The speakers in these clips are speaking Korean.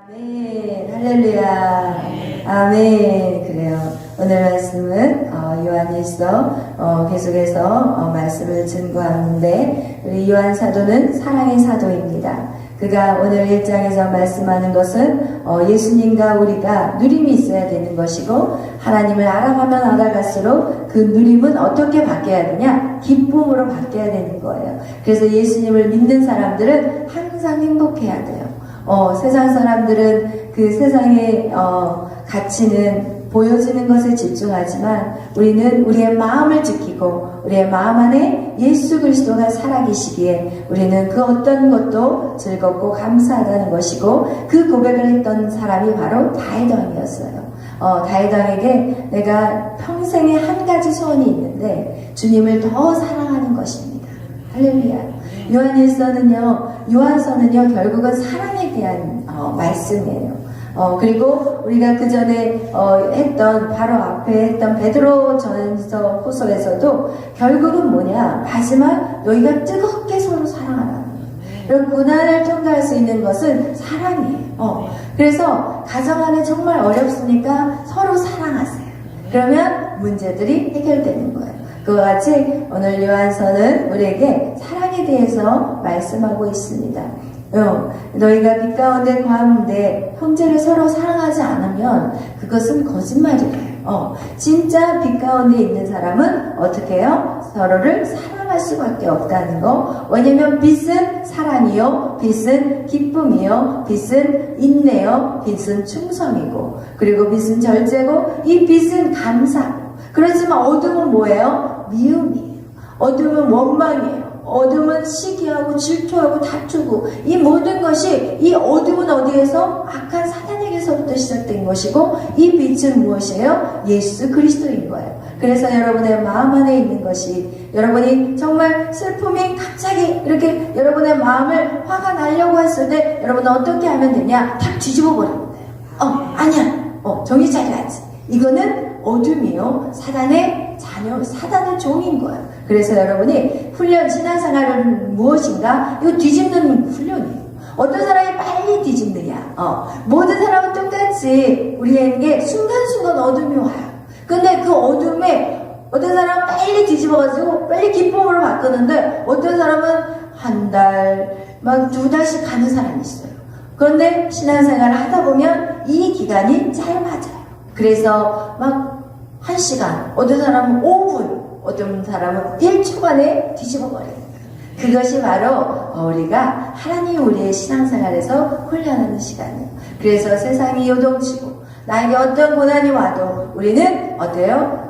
아멘. 할렐루야. 아멘. 그래요. 오늘 말씀은 요한일서 계속해서 말씀을 증거하는데, 우리 요한 사도는 사랑의 사도입니다. 그가 오늘 1장에서 말씀하는 것은 예수님과 우리가 누림이 있어야 되는 것이고, 하나님을 알아가면 알아갈수록 그 누림은 어떻게 바뀌어야 되냐? 기쁨으로 바뀌어야 되는 거예요. 그래서 예수님을 믿는 사람들은 항상 행복해야 돼요. 세상 사람들은 그 세상의 가치는 보여지는 것에 집중하지만, 우리는 우리의 마음을 지키고 우리의 마음 안에 예수 그리스도가 살아계시기에 우리는 그 어떤 것도 즐겁고 감사하다는 것이고, 그 고백을 했던 사람이 바로 다윗 왕이었어요. 다윗 왕에게 내가 평생에 한 가지 소원이 있는데 주님을 더 사랑하는 것입니다. 할렐루야. 요한서는요 결국은 사랑에 대한 말씀이에요. 그리고 우리가 그 전에 했던, 바로 앞에 했던 베드로전서 후서에서도 결국은 뭐냐? 마지막 너희가 뜨겁게 서로 사랑하라. 이런 고난을 통과할 수 있는 것은 사랑이에요. 그래서 가정 안에 정말 어렵으니까 서로 사랑하세요. 그러면 문제들이 해결되는 거예요. 그와 같이 오늘 요한서는 우리에게 사랑에 대해서 말씀하고 있습니다. 너희가 빛 가운데 거하는데 형제를 서로 사랑하지 않으면 그것은 거짓말이래요. 진짜 빛 가운데 있는 사람은 어떻게 해요? 서로를 사랑할 수밖에 없다는 거. 왜냐면 빛은 사랑이요, 빛은 기쁨이요, 빛은 인내요, 빛은 충성이고, 그리고 빛은 절제고, 이 빛은 감사고. 그렇지만 어둠은 뭐예요? 미움이에요. 어둠은 원망이에요. 어둠은 시기하고 질투하고 다투고, 이 모든 것이, 이 어둠은 어디에서? 악한 사단에게서부터 시작된 것이고, 이 빛은 무엇이에요? 예수 그리스도인 거예요. 그래서 여러분의 마음 안에 있는 것이, 여러분이 정말 슬픔이 갑자기 이렇게 여러분의 마음을 화가 나려고 했을 때 여러분은 어떻게 하면 되냐? 탁 뒤집어 버리면 돼요. 아니야. 정신 차려야지. 이거는 어둠이요, 사단의 자녀, 사단의 종인 거예요. 그래서 여러분이 신앙생활은 무엇인가? 이거 뒤집는 훈련이에요. 어떤 사람이 빨리 뒤집느냐? 모든 사람은 똑같이 우리에게 순간순간 어둠이 와요. 근데 그 어둠에 어떤 사람은 빨리 뒤집어가지고 빨리 기쁨으로 바꾸는데, 어떤 사람은 한 달, 막 2달씩 가는 사람이 있어요. 그런데 신앙생활을 하다 보면 이 기간이 짧아져요. 그래서 막 1시간, 어떤 사람은 5분, 어떤 사람은 1초간에 뒤집어버려요. 그것이 바로 우리가 하나님 우리의 신앙생활에서 훈련하는 시간이에요. 그래서 세상이 요동치고 나에게 어떤 고난이 와도 우리는 어때요?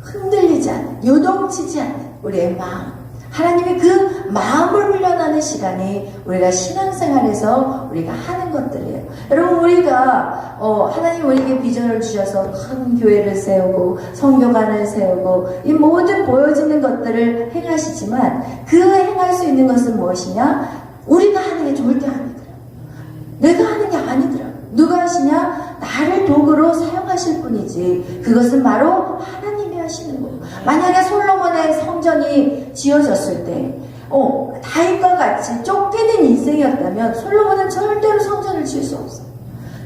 흔들리지 않는, 요동치지 않는 우리의 마음, 하나님이 그 마음을 훈련하는 시간이 우리가 신앙생활에서 우리가 하는 것들이에요. 여러분, 우리가 하나님 우리에게 비전을 주셔서 큰 교회를 세우고 성교관을 세우고 이 모든 보여지는 것들을 행하시지만, 그 행할 수 있는 것은 무엇이냐? 우리가 하는 게 절대 아니더라. 내가 하는 게 아니더라. 누가 하시냐? 나를 도구로 사용하실 뿐이지, 그것은 바로 하나님이 하시는 거예요. 만약에 솔로몬의 성전이 지어졌을 때 다윗과 같이 쫓기는 인생이었다면 솔로몬은 절대로 성전을 지을 수 없어요.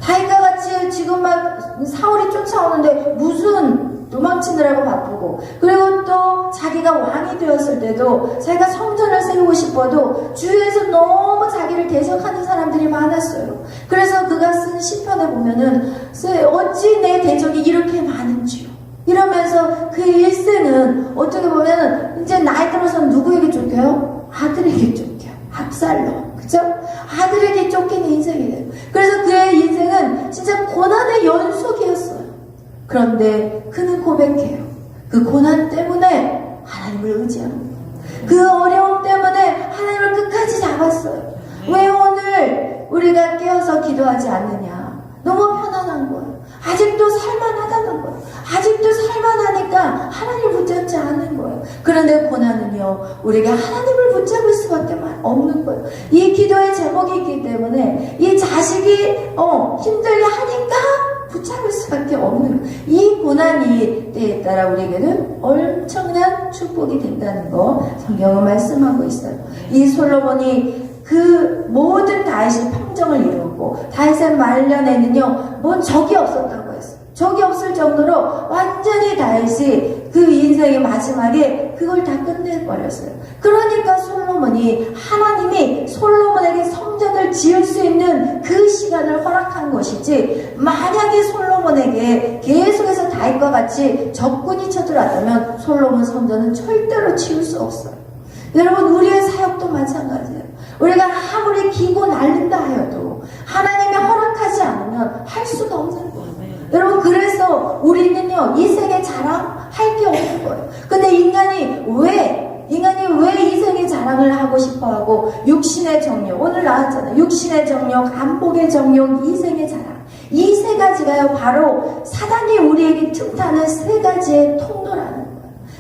다윗과 같이 지금 막 사울이 쫓아오는데 무슨 도망치느라고 바쁘고, 그리고 또 자기가 왕이 되었을 때도 자기가 성전을 세우고 싶어도 주위에서 너무 자기를 대적하는 사람들이 많았어요. 그래서 그가 쓴 시편에 보면은 어찌 내 대적이 이렇게 많은지요, 이러면서 그 일생은 어떻게 보면 이제 나이 들어서 누구에게 쫓겨요? 아들에게 쫓겨요. 압살롬. 그죠? 아들에게 쫓기는 인생이 돼요. 그래서 그의 인생은 진짜 고난의 연속이었어요. 그런데 그는 고백해요. 그 고난 때문에 하나님을 의지합니다. 그 어려움 때문에 하나님을 끝까지 잡았어요. 왜 오늘 우리가 깨어서 기도하지 않느냐? 너무 편안한 거예요. 아직도 살만하다는 거예요. 아직도 살만하니까 하나님을 붙잡지 않는 거예요. 그런데 고난은요, 우리가 하나님을 붙잡을 수밖에 없는 거예요. 이 기도의 제목이 있기 때문에 이 자식이 힘들게 하니까 붙잡을 수밖에 없는, 이 고난이 때에 따라 우리에게는 엄청난 축복이 된다는 거 성경은 말씀하고 있어요. 이 솔로몬이 그 모든 다윗이 평정을 이루고 있고 다윗의 말년에는요 뭔 적이 없었다고 했어요. 적이 없을 정도로 완전히 다윗이 그 인생의 마지막에 그걸 다 끝내버렸어요. 그러니까 솔로몬이 하나님이 솔로몬에게 성전을 지을 수 있는 그 시간을 허락한 것이지, 만약에 솔로몬에게 계속해서 다윗과 같이 적군이 쳐들어왔다면 솔로몬 성전은 절대로 지을 수 없어요. 여러분, 우리의 사역도 마찬가지예요. 우리가 아무리 기고 날린다 하여도 하나님이 허락하지 않으면 할 수가 없는 거예요. 여러분, 그래서 우리는요 인생의 자랑 할 게 없는 거예요. 근데 인간이 왜 인생의 자랑을 하고 싶어하고, 육신의 정욕, 오늘 나왔잖아요. 육신의 정욕, 안목의 정욕, 이생의 자랑, 이 세 가지가요 바로 사단이 우리에게 틈타는 세 가지의 통로라는 거예요.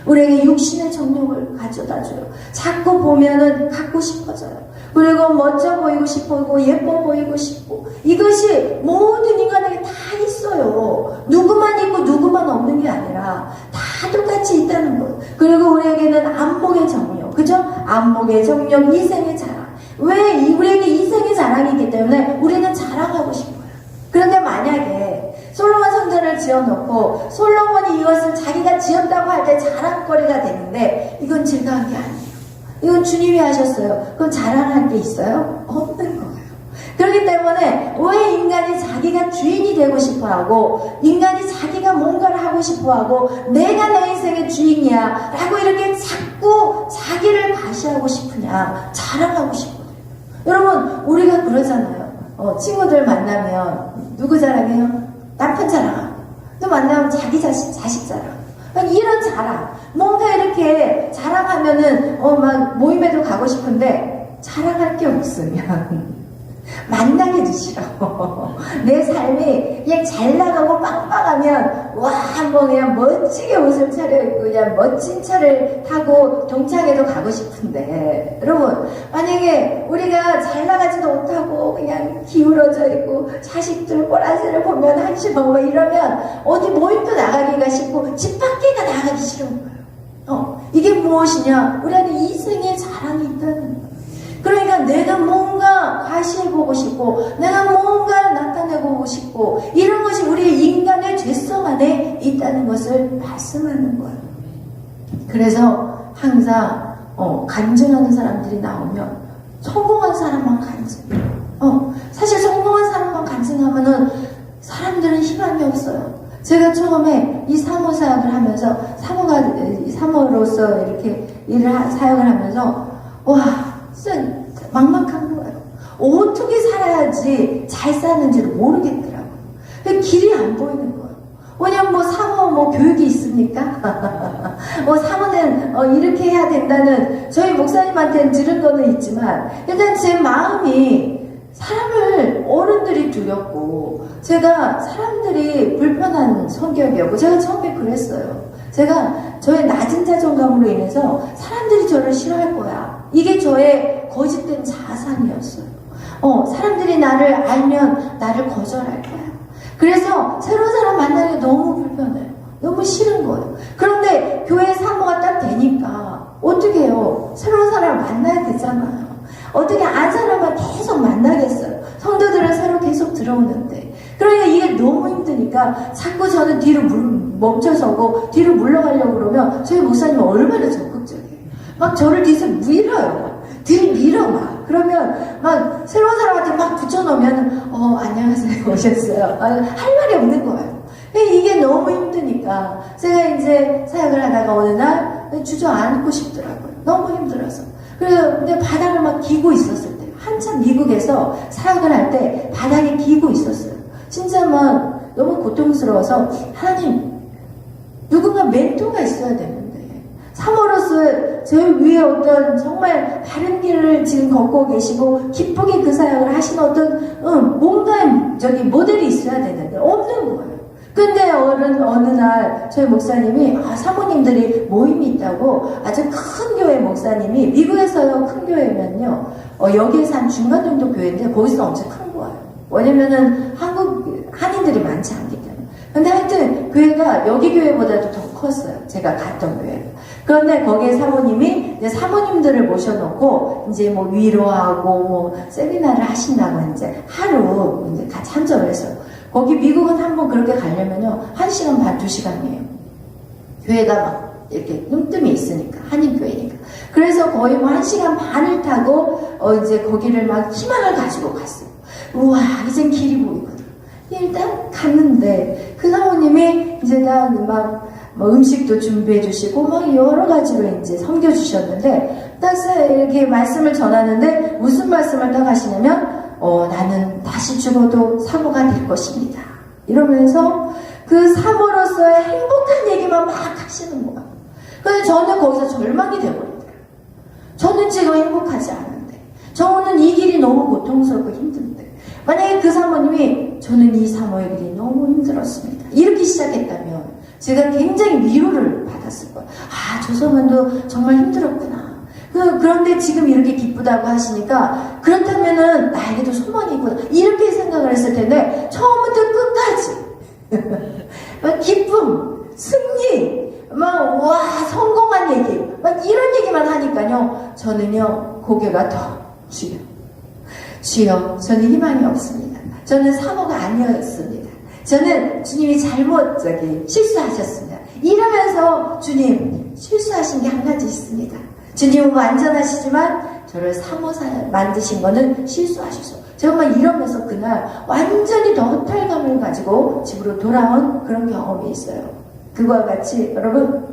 우리에게 육신의 정욕을 가져다줘요. 자꾸 보면은 갖고 싶어져요. 그리고 멋져 보이고 싶고 예뻐 보이고 싶고, 이것이 모든 인간에게 다 있어요. 누구만 있고 누구만 없는 게 아니라 다 똑같이 있다는 거예요. 그리고 우리에게는 안목의 정욕, 그죠? 안목의 정욕, 이생의 자랑. 왜? 우리에게 이생의 자랑이기 때문에 우리는 자랑하고 싶어요. 그런데 만약에 솔로몬 성전을 지어놓고 솔로몬이 이것을 자기가 지었다고 할 때 자랑거리가 되는데, 이건 제가 한 게 아니에요. 이건 주님이 하셨어요. 그럼 자랑할 게 있어요? 없는 거예요. 그렇기 때문에 왜 인간이 자기가 주인이 되고 싶어하고, 인간이 자기가 뭔가를 하고 싶어하고, 내가 내 인생의 주인이야 라고 이렇게 자꾸 자기를 과시하고 싶으냐? 자랑하고 싶거든요. 여러분, 우리가 그러잖아요. 친구들 만나면 누구 자랑해요? 남편 자랑하고, 또 만나면 자기 자식 자랑. 이런 자랑, 뭔가 이렇게 자랑하면은 막 모임에도 가고 싶은데 자랑할 게 없으면 만나기도 싫어. 내 삶이 그냥 잘 나가고 빵빵하면 와, 한번 그냥 멋지게 옷을 차려입고 그냥 멋진 차를 타고 동창회도 가고 싶은데, 여러분, 만약에 우리가 잘 나가지도 못하고 그냥 기울어져 있고 자식들 꼬라지를 보면 한심하고 이러면 어디 모임도 나가기가 싫고 집 밖에가 나가기 싫은 거예요. 이게 무엇이냐? 우리 안에 이생의 자랑이 있다는 거예요. 그러니까 내가 뭔가 과시해보고 싶고, 내가 뭔가 나타내보고 싶고, 이런 것이 우리 인간의 죄성 안에 있다는 것을 말씀하는 거예요. 그래서 항상 간증하는 사람들이 나오면 성공한 사람만 간증해요. 사실 성공한 사람만 간증하면은 사람들은 희망이 없어요. 제가 처음에 이 사모 사역을 하면서, 사모로서 이렇게 사역을 하면서, 와, 진짜 막막한 거예요. 어떻게 살아야지 잘 사는지를 모르겠더라고요. 길이 안 보이는 거예요. 왜냐면 사모 교육이 있습니까? 사모는 이렇게 해야 된다는 저희 목사님한테는 들은 거는 있지만, 일단 제 마음이 사람을, 어른들이 두렵고, 제가 사람들이 불편한 성격이었고, 제가 처음에 그랬어요. 제가 저의 낮은 자존감으로 인해서 사람들이 저를 싫어할 거야, 이게 저의 거짓된 자산이었어요. 사람들이 나를 알면 나를 거절할 거야. 그래서 새로운 사람 만나는 게 너무 불편해요. 너무 싫은 거예요. 그런데 교회 사모가 딱 되니까 어떻게 해요? 새로운 사람을 만나야 되잖아요. 어떻게 안 사람만 계속 만나겠어요? 성도들은 새로 계속 들어오는데. 그러니까 이게 너무 힘드니까 자꾸 저는 뒤로 멈춰서고 뒤로 물러가려고 그러면 저희 목사님은 얼마나 적극적이에요. 막 저를 뒤에서 밀어요. 들이밀어 막. 그러면 막 새로운 사람한테 막 붙여놓으면 안녕하세요 오셨어요. 할 말이 없는 거예요. 이게 너무 힘드니까 제가 이제 사역을 하다가 어느 날 주저앉고 싶더라고요. 너무 힘들어서. 근데 바닥을 막 기고 있었을 때, 한참 미국에서 사역을 할 때 바닥에 기고 있었어요. 진짜 막 너무 고통스러워서, 하나님, 누군가 멘토가 있어야 되는데, 사모로서 제 위에 어떤 정말 바른 길을 지금 걷고 계시고 기쁘게 그 사역을 하신 어떤 뭔가 모델이 있어야 되는데 없는 거예요. 근데 어느 날 저희 목사님이 사모님들이 모임이 있다고, 아주 큰 교회 목사님이, 미국에서요 큰 교회면요 여기에서 한 중간 정도 교회인데 거기서 엄청 큰 거예요. 왜냐면은 한인들이 많지 않기 때문에. 근데 하여튼 교회가 여기 교회보다도 더 컸어요. 제가 갔던 교회가. 그런데 거기에 사모님이 이제 사모님들을 모셔놓고 이제 뭐 위로하고 뭐 세미나를 하신다고 이제 하루 이제 같이 한적을 했어요. 거기 미국은 한번 그렇게 가려면요 1시간 반, 2시간이에요. 교회가 막 이렇게 뜸뜸이 있으니까 한인교회니까. 그래서 거의 뭐 1시간 반을 타고 이제 거기를 막 희망을 가지고 갔어요. 우와 이젠 길이 보이거든. 일단 갔는데 그 사모님이 이제 막 뭐 음식도 준비해 주시고 막 여러 가지로 이제 섬겨 주셨는데 딱 이렇게 말씀을 전하는데 무슨 말씀을 딱 하시냐면 나는 다시 죽어도 사모가 될 것입니다. 이러면서 그 사모로서의 행복한 얘기만 막 하시는 거야. 그래서 저는 거기서 절망이 되어버리더라고요. 저는 지금 행복하지 않은데 저는 이 길이 너무 고통스럽고 힘든데 만약에 그 사모님이 저는 이 사모의 길이 너무 힘들었습니다. 이렇게 시작했다면 제가 굉장히 위로를 받았을 거예요. 저 사모님도 정말 힘들었구나. 그런데 지금 이렇게 기쁘다고 하시니까 그렇다면은 나에게도 소망이 있구나. 이렇게 생각을 했을 텐데 처음부터 끝까지 기쁨, 승리, 성공한 얘기 이런 얘기만 하니까요. 저는요 고개가 더 주여 저는 희망이 없습니다. 저는 사모가 아니었습니다. 저는 주님이 잘못 실수하셨습니다. 이러면서 주님 실수하신 게 한 가지 있습니다. 주님은 완전하시지만 저를 사모사 만드신 거는 실수하셨어요. 정말 이러면서 그날 완전히 더 허탈감을 가지고 집으로 돌아온 그런 경험이 있어요. 그와 같이 여러분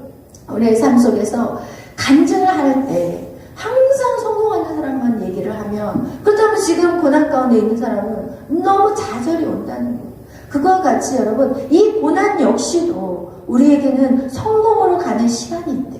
우리의 삶 속에서 간증을 할 때 항상 성공하는 사람만 얘기를 하면 그렇다면 지금 고난 가운데 있는 사람은 너무 좌절이 온다는 거예요. 그와 같이 여러분 이 고난 역시도 우리에게는 성공으로 가는 시간이 있대.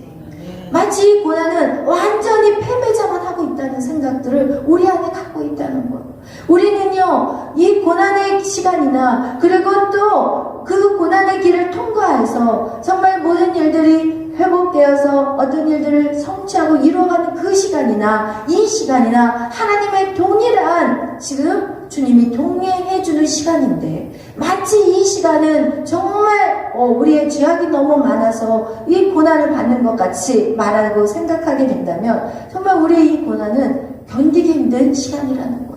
마치 이 고난은 완전히 패배자만 하고 있다는 생각들을 우리 안에 갖고 있다는 거예요. 우리는요 이 고난의 시간이나 그리고 또 그 고난의 길을 통과해서 정말 모든 일들이 회복되어서 어떤 일들을 성취하고 이루어가는 그 시간이나 이 시간이나 하나님의 동일한 지금 주님이 동행해주는 시간인데 마치 이 시간은 정말 우리의 죄악이 너무 많아서 이 고난을 받는 것 같이 말하고 생각하게 된다면 정말 우리의 이 고난은 견디기 힘든 시간이라는 거예요.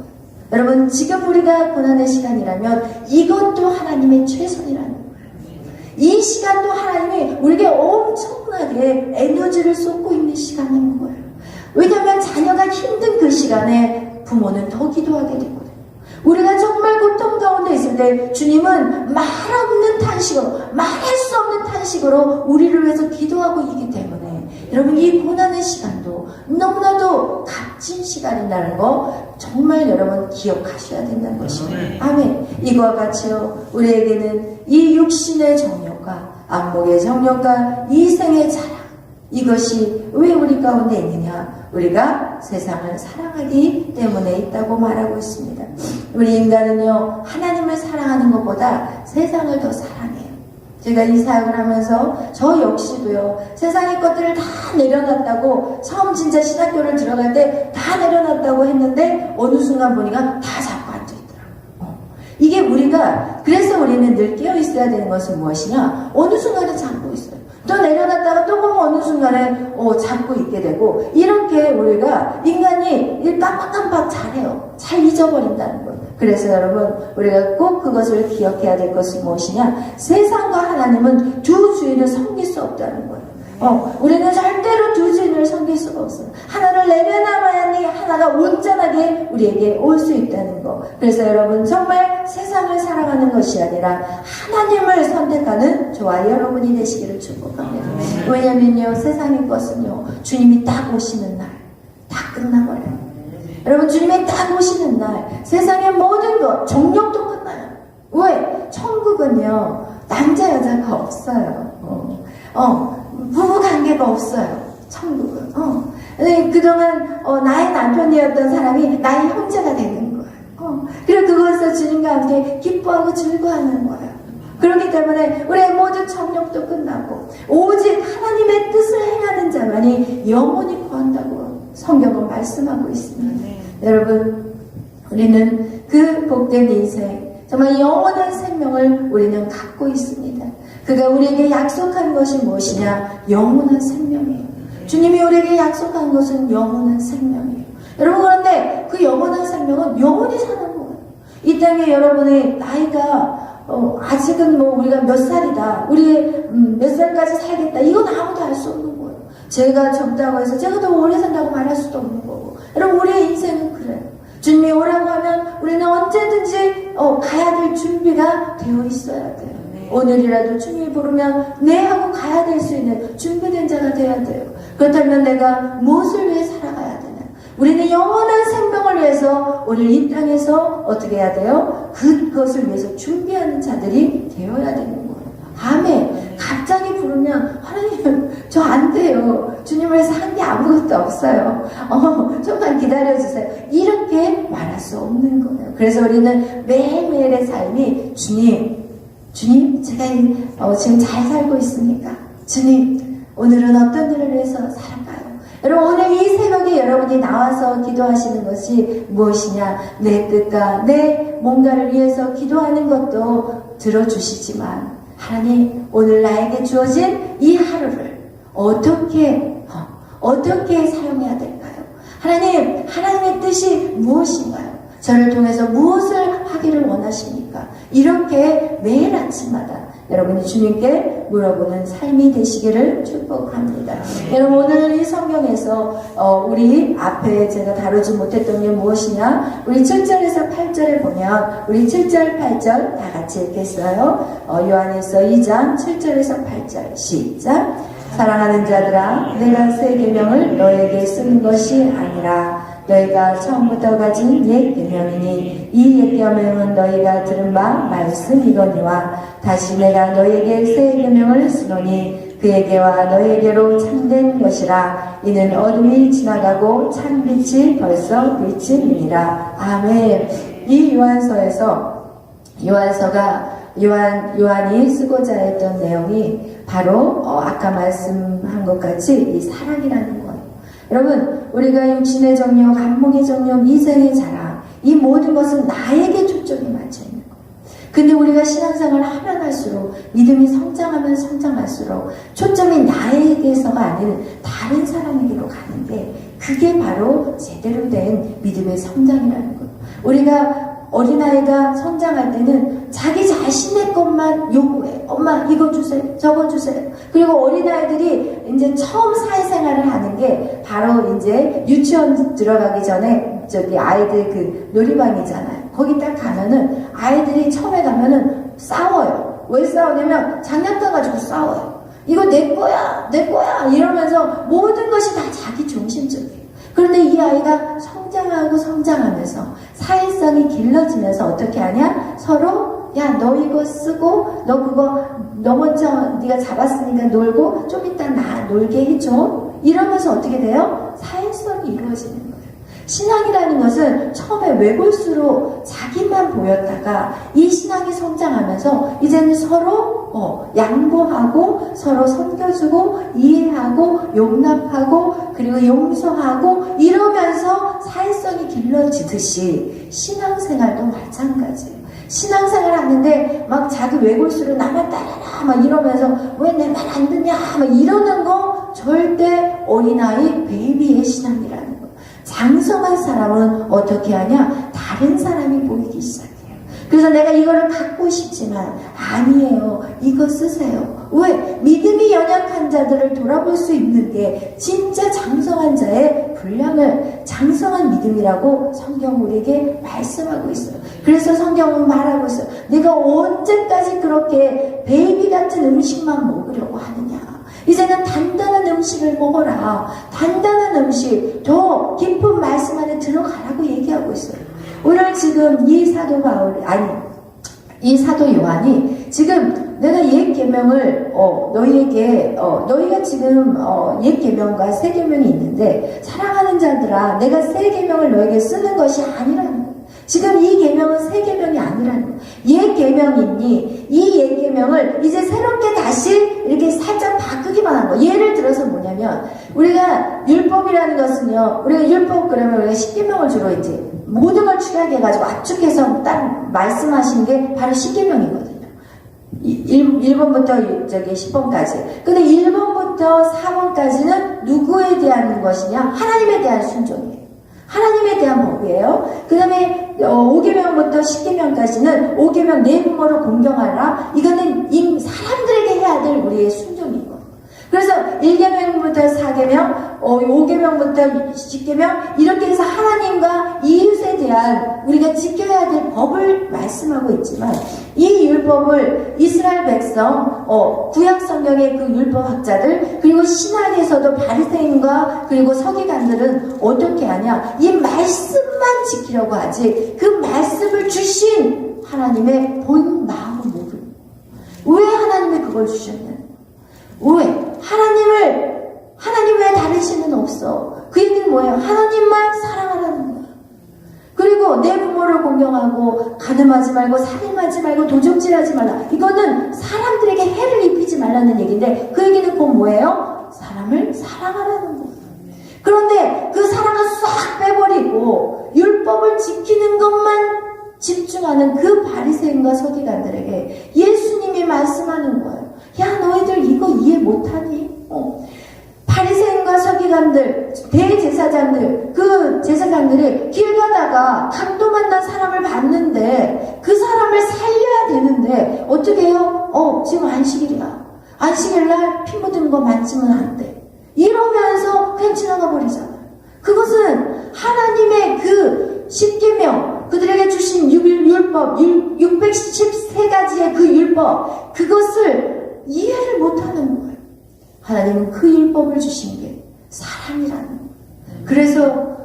여러분 지금 우리가 고난의 시간이라면 이것도 하나님의 최선이라는 거예요. 이 시간도 하나님이 우리에게 엄청나게 에너지를 쏟고 있는 시간인 거예요. 왜냐하면 자녀가 힘든 그 시간에 부모는 더 기도하게 되거든요. 우리가 정말 고통 가운데 있을 때 주님은 말 없는 탄식으로 말할 수 없는 탄식으로 우리를 위해서 기도하고 있기 때문에 여러분 이 고난의 시간도 너무나도 값진 시간이라는 거 정말 여러분 기억하셔야 된다는 것입니다. 아멘. 이거와 같이요 우리에게는 이 육신의 정욕과 안목의 정욕과 이생의 자랑 이것이 왜 우리 가운데 있느냐? 우리가 세상을 사랑하기 때문에 있다고 말하고 있습니다. 우리 인간은요 하나님을 사랑하는 것보다 세상을 더 사랑해요. 제가 이 사역을 하면서 저 역시도요 세상의 것들을 다 내려놨다고 처음 진짜 신학교를 들어갈 때 다 내려놨다고 했는데 어느 순간 보니까 다 잡고 앉아있더라고요. 이게 우리가 그래서 우리는 늘 깨어있어야 되는 것은 무엇이냐? 어느 순간에 잡고 있어요. 또 내려놨다가 또 보면 어느 순간에 잡고 있게 되고 이렇게 우리가 인간이 깜빡깜빡 잘해요. 잘 잊어버린다는 거예요. 그래서 여러분 우리가 꼭 그것을 기억해야 될 것은 무엇이냐? 세상과 하나님은 두 주인을 섬길 수 없다는 거예요. 우리는 절대로 두 주인을 섬길 수가 없어요. 하나를 내려놔야니 하나가 온전하게 우리에게 올 수 있다는 거. 그래서 여러분 정말 세상을 사랑하는 것이 아니라 하나님을 선택하는 저와 여러분이 되시기를 축복합니다. 왜냐면요 세상의 것은요 주님이 딱 오시는 날 다 끝나버려요. 여러분 주님이 딱 오시는 날 세상의 모든 것 정욕도 끝나요. 왜? 천국은요 남자 여자가 없어요. 부부관계가 없어요. 천국은. 그동안 나의 남편이었던 사람이 나의 형제가 되는 거예요. 그리고 그것에서 주님과 함께 기뻐하고 즐거워하는 거예요. 그렇기 때문에 우리의 모든 정욕도 끝나고 오직 하나님의 뜻을 행하는 자만이 영원히 구한다고 성경은 말씀하고 있습니다. 여러분 우리는 그 복된 인생 정말 영원한 생명을 우리는 갖고 있습니다. 그 그가 우리에게 약속한 것이 무엇이냐? 영원한 생명이에요. 주님이 우리에게 약속한 것은 영원한 생명이에요. 여러분, 그런데 그 영원한 생명은 영원히 사는 거예요. 이 땅에 여러분의 나이가 아직은 뭐 우리가 몇 살이다, 우리 몇 살까지 살겠다, 이건 아무도 알 수 없는 거예요. 제가 젊다고 해서 제가 더 오래 산다고 말할 수도 없는 거고. 여러분, 우리의 인생은 그래요. 주님이 오라고 하면 우리는 언제든지 가야 될 준비가 되어 있어야 돼요. 오늘이라도 주님이 부르면 네 하고 가야 될 수 있는 준비된 자가 되어야 돼요. 그렇다면 내가 무엇을 위해 살아가야 되나? 우리는 영원한 생명을 위해서 오늘 이 땅에서 어떻게 해야 돼요? 그것을 위해서 준비하는 자들이 되어야 되는 거예요. 아멘. 갑자기 부르면 하나님 저 안 돼요. 주님을 위해서 한 게 아무것도 없어요. 좀만 기다려주세요. 이렇게 말할 수 없는 거예요. 그래서 우리는 매일매일의 삶이 주님 제가 지금 잘 살고 있으니까 주님 오늘은 어떤 일을 위해서 살아가요? 여러분, 오늘 이 새벽에 여러분이 나와서 기도하시는 것이 무엇이냐? 내 뜻과 내 뭔가를 위해서 기도하는 것도 들어주시지만 하나님, 오늘 나에게 주어진 이 하루를 어떻게 사용해야 될까요? 하나님, 하나님의 뜻이 무엇인가요? 저를 통해서 무엇을 하기를 원하십니까? 이렇게 매일 아침마다 여러분이 주님께 물어보는 삶이 되시기를 축복합니다. 여러분, 오늘 이 성경에서 우리 앞에 제가 다루지 못했던 게 무엇이냐? 우리 7절에서 8절에 보면 우리 7절, 8절 다 같이 읽겠어요. 요한일서 2장 7절에서 8절 시작. 사랑하는 자들아, 내가 새 계명을 너에게 쓰는 것이 아니라 너희가 처음부터 가진 옛 계명이니 이 옛 계명은 너희가 들은 바 말씀이거니와 다시 내가 너희에게 새 계명을 쓰노니 그에게와 너희에게로 참된 것이라. 이는 어둠이 지나가고 참 빛이 벌써 비침이니라. 아멘. 이 요한이 쓰고자 했던 내용이 바로 아까 말씀한 것 같이 이 사랑이라는 거예요. 여러분, 우리가 육신의 정욕, 안목의 정욕, 이생의 자랑, 이 모든 것은 나에게 초점이 맞춰 있는 거예요. 근데 우리가 신앙생활을 하면 할수록, 믿음이 성장하면 성장할수록 초점이 나에게서가 아닌 다른 사람에게로 가는데, 그게 바로 제대로 된 믿음의 성장이라는 거예요. 우리가 어린아이가 성장할 때는 자기 자신의 것만 요구해. 엄마 이거 주세요, 저거 주세요. 그리고 어린아이들이 이제 처음 사회생활을 하는 게 바로 이제 유치원 들어가기 전에 저기 아이들 그 놀이방이잖아요. 거기 딱 가면은 아이들이 처음에 가면은 싸워요. 왜 싸우냐면 장난감 가지고 싸워요. 이거 내 거야 이러면서 모든 것이 다 자기 중심적이에요. 그런데 이 아이가 성장하면서 사회성이 길러지면서 어떻게 하냐? 서로 야, 너 이거 쓰고 너 그거 너 먼저 네가 잡았으니까 놀고 좀 이따 나 놀게 해줘. 이러면서 어떻게 돼요? 사회성이 이루어지는 거예요. 신앙이라는 것은 처음에 외골수로 자기만 보였다가 이 신앙이 성장하면서 이제는 서로 양보하고 서로 섬겨주고 이해하고 용납하고 그리고 용서하고 이러면서 사회성이 길러지듯이 신앙생활도 마찬가지예요. 신앙생활 하는데 막 자기 외골수로 나만 따라라 막 이러면서 왜 내 말 안 듣냐 막 이러는 거 절대 어린아이 베이비의 신앙이라는 거예요. 장성한 사람은 어떻게 하냐? 다른 사람이 보이기 시작해요. 그래서 내가 이거를 갖고 싶지만 아니에요. 이거 쓰세요. 왜? 믿음이 연약한 자들을 돌아볼 수 있는 게 진짜 장성한 자의 분량을 장성한 믿음이라고 성경 우리에게 말씀하고 있어요. 그래서 성경은 말하고 있어요. 네가 언제까지 그렇게 베이비 같은 음식만 먹으려고 하느냐? 이제는 단단한 음식을 먹어라. 단단한 음식, 더 깊은 말씀 안에 들어가라고 얘기하고 있어요. 오늘 지금 이 사도 요한이 지금 내가 옛 계명을 너희에게 너희가 지금 옛 계명과 새 계명이 있는데 사랑하는 자들아, 내가 새 계명을 너에게 쓰는 것이 아니라는 거예요. 지금 이 계명은 새 계명이 아니라는 거예요. 옛 계명이니 이 옛 계명을 이제 새롭게 다시 이렇게 살짝 바꾸기만 한 거예요. 예를 들어서 뭐냐면 우리가 율법이라는 것은요, 우리가 율법 그러면 우리가 10계명을 주로 이제 모든 걸 축약해가지고 압축해서 딱 말씀하신 게 바로 10계명이거든요. 1번부터 저기 10번까지. 근데 1번부터 4번까지는 누구에 대한 것이냐? 하나님에 대한 순종이에요. 하나님에 대한 법이에요. 그 다음에 5계명부터 10계명까지는 5계명 내 부모를 공경하라. 이거는 사람들에게 해야 될 우리의 순종이고. 그래서 1계명부터 4계명, 5계명부터 10계명 이렇게 해서 하나님과 이웃에 대한 우리가 지켜야 될 법을 말씀하고 있지만 이 율법을 이스라엘 백성, 구약 성경의 그 율법학자들 그리고 신학에서도 바리새인과 그리고 서기관들은 어떻게 하냐? 이 말씀만 지키려고 하지 그 말씀을 주신 하나님의 본 마음을 모르고 왜 하나님이 그걸 주셨냐? 왜? 하나님 외에 다른 신은 없어. 그 얘기는 뭐예요? 하나님만 사랑하라는 거야. 그리고 내 부모를 공경하고 간음하지 말고 살인하지 말고 도적질하지 말라. 이거는 사람들에게 해를 입히지 말라는 얘기인데 그 얘기는 곧 뭐예요? 사람을 사랑하라는 거예요. 그런데 그 사랑을 싹 빼버리고 율법을 지키는 것만 집중하는 그 바리새인과 서기관들에게 예수님이 말씀하는 거예요. 야, 너희들 이거 이해 못하니? 바리새인과 서기관들, 대제사장들, 그 제사장들이 길 가다가 강도 만난 사람을 봤는데 그 사람을 살려야 되는데 어떻게 해요? 지금 안식일이야. 안식일날 피 묻은 거 만지면 안 돼. 이러면서 그냥 지나가 버리잖아요. 그것은 하나님의 그 10계명, 그들에게 주신 율법, 613가지의 그 율법, 그것을 이해를 못하는 거예요. 하나님은 그 율법을 주신 게 사랑이라는 거예요. 그래서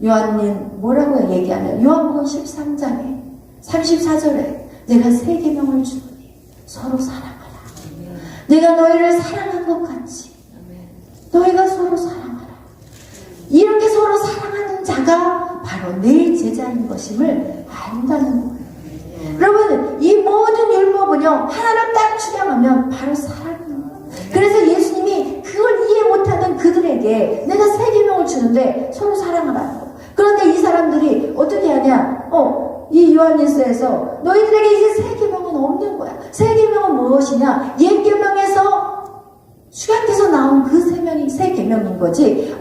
요한님 뭐라고 얘기하냐? 요한복음 13장에 34절에 내가 새 계명을 주노니 서로 사랑하라. 내가 너희를 사랑한 것 같이 너희가 서로 사랑하라. 이렇게 서로 사랑하는 자가 바로 내 제자인 것임을 안다는 거예요. 여러분, 이 모든 율법은요 하나를 딱 추량하면 바로 사랑이에요. 그래서 예수님이 그걸 이해 못하는 그들에게 내가 새 계명을 주는데 서로 사랑하라는 거예요. 그런데 이 사람들이 어떻게 하냐? 이 요한일서에서 너희들에게 이제 새 계명은 없는 거야. 새 계명은 무엇이냐? 옛 계명에서 축약해서 나온 그 새 계명인 거지.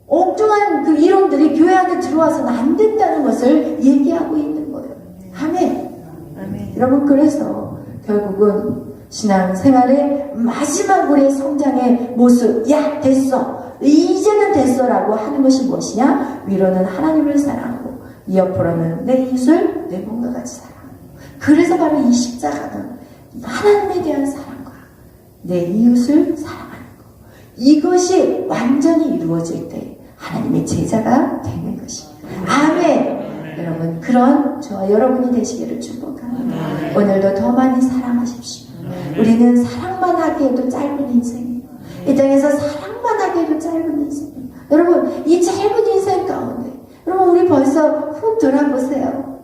엉뚱한 그 이론들이 교회 안에 들어와서는 안 된다는 것을 얘기하고 있는 거예요. 아멘. 아멘. 여러분, 그래서 결국은 신앙생활의 마지막 우리의 성장의 모습, 야 됐어, 이제는 됐어라고 하는 것이 무엇이냐? 위로는 하나님을 사랑하고 이 옆으로는 내 이웃을 내 몸과 같이 사랑하고. 그래서 바로 이 십자가는 하나님에 대한 사랑과 내 이웃을 사랑하는 거, 이것이 완전히 이루어질 때 하나님의 제자가 되는 것입니다. 아멘. 여러분, 그런 저와 여러분이 되시기를 축복합니다. 오늘도 더 많이 사랑하십시오. 우리는 사랑만 하기에도 짧은 인생이에요. 이 땅에서 사랑만 하기에도 짧은 인생이에요. 여러분, 이 짧은 인생 가운데 여러분, 우리 벌써 훅 돌아보세요.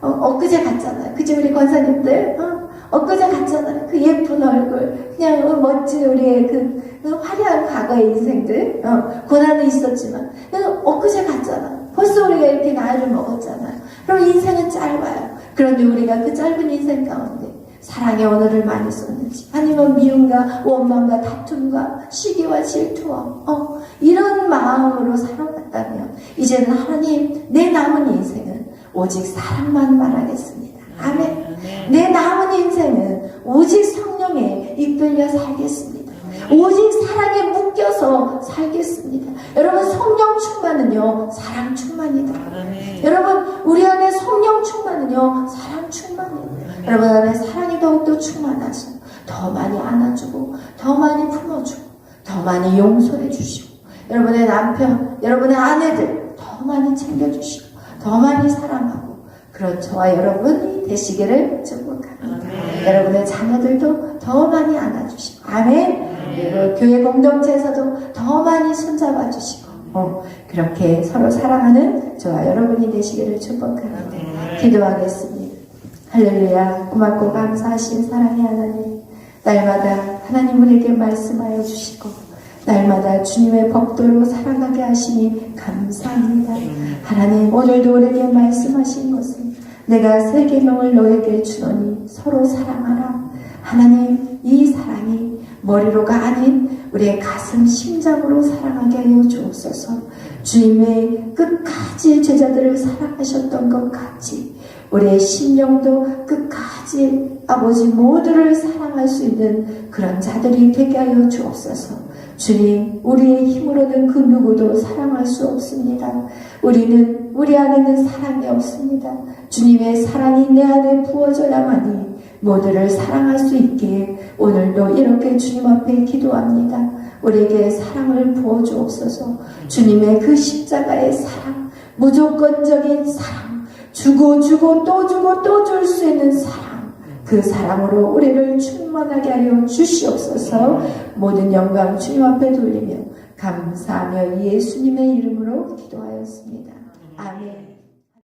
엊그제 갔잖아요. 그치, 우리 권사님들? 엊그제 갔잖아요. 그 예쁜 얼굴, 그냥 멋진 우리의 그 화려한 과거의 인생들. 고난은 있었지만 엊그제 갔잖아요. 벌써 우리가 이렇게 나이를 먹었잖아요. 그럼 인생은 짧아요. 그런데 우리가 그 짧은 인생 가운데 사랑의 언어를 많이 썼는지, 아니면 미움과 원망과 다툼과 시기와 질투와 이런 마음으로 살아갔다면 이제는 하나님, 내 남은 인생은 오직 사랑만 말하겠습니다. 아멘. 내 남은 인생은 오직 성령에 이끌려 살겠습니다. 오직 사랑에 묶여서 살겠습니다. 여러분, 성령 충만은요 사랑 충만이다. 여러분, 우리 안에 성령 충만은요 사랑 충만이에요. 여러분 안에 사랑이 더욱더 충만하셔 더 많이 안아주고 더 많이 품어주고 더 많이 용서해 주시고, 여러분의 남편, 여러분의 아내들 더 많이 챙겨주시고 더 많이 사랑하고, 그런 저와 여러분이 되시기를 축복합니다. 여러분의 자녀들도 더 많이 안아주시고, 아멘. 그리고 교회 공동체에서도 더 많이 손잡아 주시고, 그렇게 서로 사랑하는 저와 여러분이 되시기를 축복합니다. 기도하겠습니다. 할렐루야. 고맙고 감사하신 사랑의 하나님, 날마다 하나님 우리에게 말씀하여 주시고 날마다 주님의 법도로 살아가게 하시니 감사합니다. 하나님, 오늘도 우리에게 말씀하신 것은 내가 새 계명을 너에게 주노니 서로 사랑하라. 하나님, 이 사랑이 머리로가 아닌 우리의 가슴 심장으로 사랑하게 하여 주옵소서. 주님의 끝까지 제자들을 사랑하셨던 것 같이 우리의 심령도 끝까지 아버지 모두를 사랑할 수 있는 그런 자들이 되게 하여 주옵소서. 주님, 우리의 힘으로는 그 누구도 사랑할 수 없습니다. 우리는 우리 안에는 사랑이 없습니다. 주님의 사랑이 내 안에 부어져야만이 모두를 사랑할 수 있기에 오늘도 이렇게 주님 앞에 기도합니다. 우리에게 사랑을 부어주옵소서. 주님의 그 십자가의 사랑, 무조건적인 사랑, 주고 또 주고 또 줄 수 있는 사랑, 그 사랑으로 우리를 충만하게 하여 주시옵소서. 모든 영광 주님 앞에 돌리며 감사하며 예수님의 이름으로 기도하였습니다. 아멘.